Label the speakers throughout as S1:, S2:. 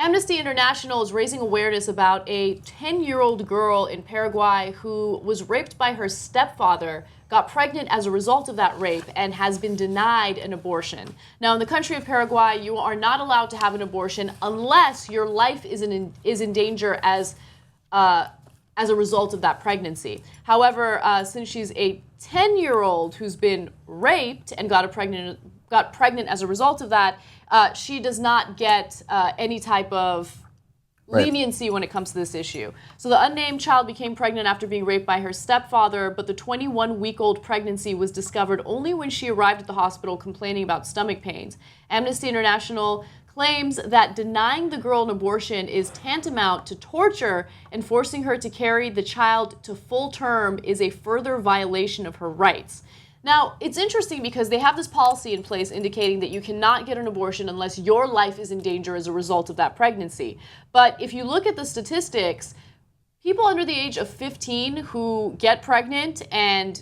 S1: Amnesty International is raising awareness about a 10-year-old girl in Paraguay who was raped by her stepfather, got pregnant as a result of that rape, and has been denied an abortion. Now, in the country of Paraguay, you are not allowed to have an abortion unless your life is in danger as a result of that pregnancy. However, since she's a 10-year-old who's been raped and got pregnant as a result of that, she does not get any type of leniency when it comes to this issue. So the unnamed child became pregnant after being raped by her stepfather, but the 21-week-old pregnancy was discovered only when she arrived at the hospital complaining about stomach pains. Amnesty International claims that denying the girl an abortion is tantamount to torture, and forcing her to carry the child to full term is a further violation of her rights. Now, it's interesting because they have this policy in place indicating that you cannot get an abortion unless your life is in danger as a result of that pregnancy. But if you look at the statistics, people under the age of 15 who get pregnant and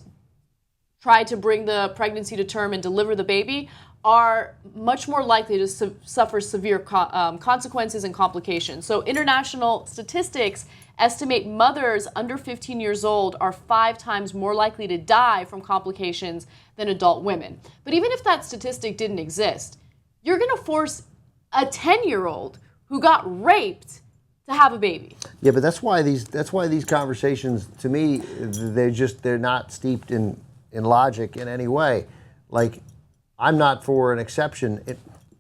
S1: try to bring the pregnancy to term and deliver the baby are much more likely to suffer severe consequences and complications. So international statistics estimate mothers under 15 years old are 5 times more likely to die from complications than adult women. But even if that statistic didn't exist, you're going to force a 10-year-old who got raped to have a baby.
S2: Yeah, but that's why these conversations, to me, they're not steeped in logic in any way. Like, I'm not for an exception.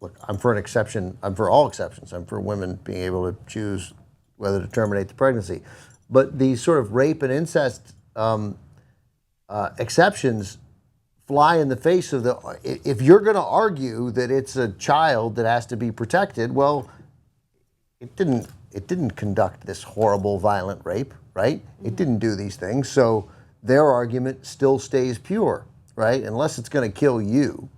S2: Look, I'm for an exception. I'm for all exceptions. I'm for women being able to choose whether to terminate the pregnancy. But these sort of rape and incest exceptions fly in the face of the. If you're going to argue that it's a child that has to be protected, well, it didn't conduct this horrible, violent rape, right? It didn't do these things. So their argument still stays pure, right? Unless it's going to kill you,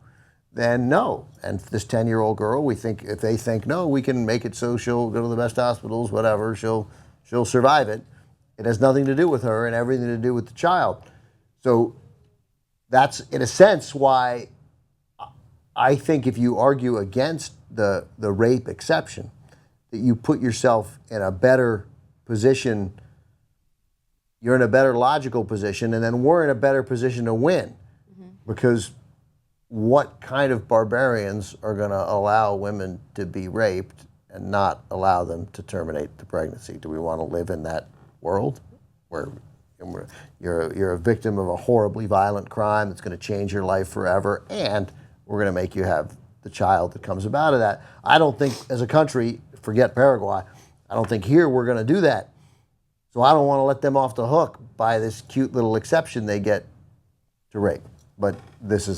S2: then no. And this 10-year-old girl, if they think, no, we can make it so she'll go to the best hospitals, whatever, she'll survive it. It has nothing to do with her and everything to do with the child. So that's, in a sense, why I think if you argue against the rape exception, that you put yourself in a better position, you're in a better logical position, and then we're in a better position to win. Because what kind of barbarians are going to allow women to be raped and not allow them to terminate the pregnancy? Do we want to live in that world where you're a victim of a horribly violent crime that's going to change your life forever, and we're going to make you have the child that comes about of that? I don't think, as a country, forget Paraguay, I don't think here we're going to do that. So I don't want to let them off the hook by this cute little exception they get to rape. But this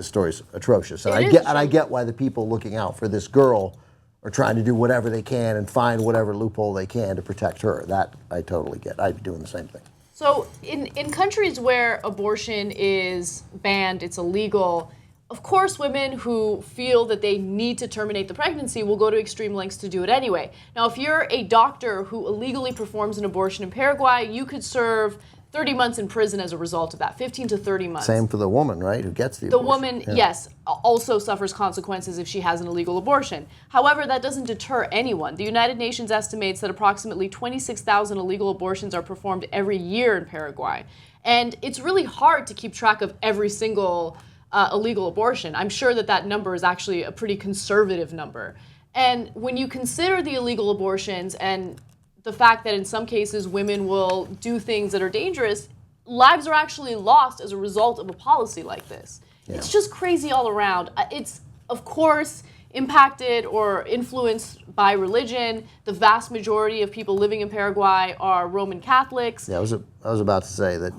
S2: story's atrocious. And I get why the people looking out for this girl are trying to do whatever they can and find whatever loophole they can to protect her. That I totally get. I'd be doing the same thing.
S1: So in countries where abortion is banned, it's illegal, of course women who feel that they need to terminate the pregnancy will go to extreme lengths to do it anyway. Now, if you're a doctor who illegally performs an abortion in Paraguay, you could serve 30 months in prison as a result of that, 15 to 30 months.
S2: Same for the woman, right, who gets the abortion.
S1: The woman, yes, also suffers consequences if she has an illegal abortion. However, that doesn't deter anyone. The United Nations estimates that approximately 26,000 illegal abortions are performed every year in Paraguay. And it's really hard to keep track of every single illegal abortion. I'm sure that number is actually a pretty conservative number. And when you consider the illegal abortions and the fact that in some cases women will do things that are dangerous, lives are actually lost as a result of a policy like this. Yeah. It's just crazy all around. It's, of course, impacted or influenced by religion. The vast majority of people living in Paraguay are Roman Catholics.
S2: Yeah, I was about to say that,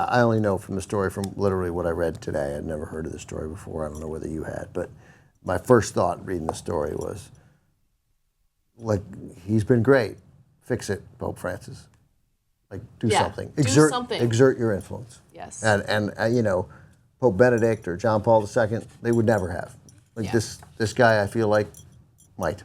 S2: I only know from the story from literally what I read today. I'd never heard of the story before. I don't know whether you had, but my first thought reading the story was, like, he's been great. Fix it, Pope Francis. Like, do something. Exert your influence.
S1: Yes.
S2: And Pope Benedict or John Paul II, they would never have. Like, this guy, I feel like, might.